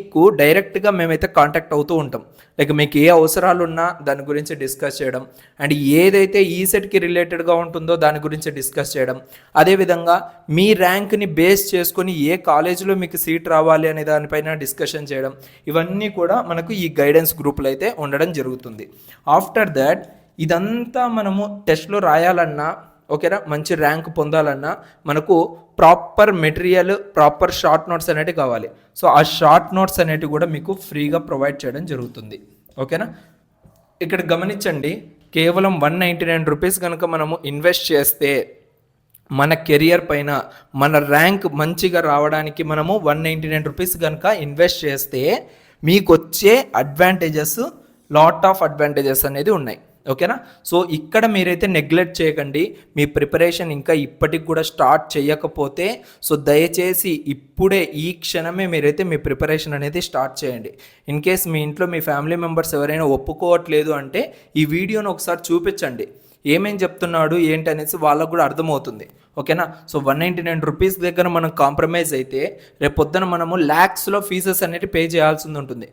మీకు డైరెక్ట్గా మేమైతే కాంటాక్ట్ అవుతూ ఉంటాం. లైక్ మీకు ఏ అవసరాలు ఉన్నా దాని గురించి డిస్కస్ చేయడం, అండ్ ఏదైతే ఈసెట్కి రిలేటెడ్గా ఉంటుందో దాని గురించి డిస్కస్ చేయడం, అదేవిధంగా మీ ర్యాంక్ని బేస్ చేసుకొని ఏ కాలేజీలో మీకు సీట్ రావాలి అనే దానిపైన డిస్కషన్ చేయడం, ఇవన్నీ కూడా మనకు ఈ గైడెన్స్ గ్రూపులు అయితే ఉండడం జరుగుతుంది. ఆఫ్టర్ దట్ ఇదంతా మనము టెస్ట్లో రాయాలన్నా, ఓకేనా, మంచి ర్యాంక్ పొందాలన్నా మనకు proper material, proper short notes అనేవి కావాలి. సో ఆ షార్ట్ నోట్స్ అనేటివి కూడా మీకు ఫ్రీగా ప్రొవైడ్ చేయడం జరుగుతుంది. ఓకేనా, ఇక్కడ గమనించండి, కేవలం 199 రూపీస్ కనుక మనము ఇన్వెస్ట్ చేస్తే మన కెరియర్ పైన, మన ర్యాంక్ మంచిగా రావడానికి మనము 199 రూపీస్ కనుక ఇన్వెస్ట్ చేస్తే మీకు వచ్చే అడ్వాంటేజెస్, లాట్ ఆఫ్ అడ్వాంటేజెస్ అనేది ఉన్నాయి. ఓకేనా, సో ఇక్కడ మీరైతే నెగ్లెక్ట్ చేయకండి. మీ ప్రిపరేషన్ ఇంకా ఇప్పటికి కూడా స్టార్ట్ చేయకపోతే సో దయచేసి ఇప్పుడే ఈ క్షణమే మీరైతే మీ ప్రిపరేషన్ అనేది స్టార్ట్ చేయండి. ఇన్ కేస్ మీ ఇంట్లో మీ ఫ్యామిలీ మెంబర్స్ ఎవరైనా ఒప్పుకోవట్లేదు అంటే ఈ వీడియోను ఒకసారి చూపించండి, ఏమేం చెప్తున్నాడు ఏంటి అనేసి వాళ్ళకు కూడా అర్థమవుతుంది. ఓకేనా, సో 199 రూపీస్ దగ్గర మనం కాంప్రమైజ్ అయితే రేపు పొద్దున మనము ల్యాక్స్లో ఫీజెస్ అనేవి పే చేయాల్సి ఉంటుంది.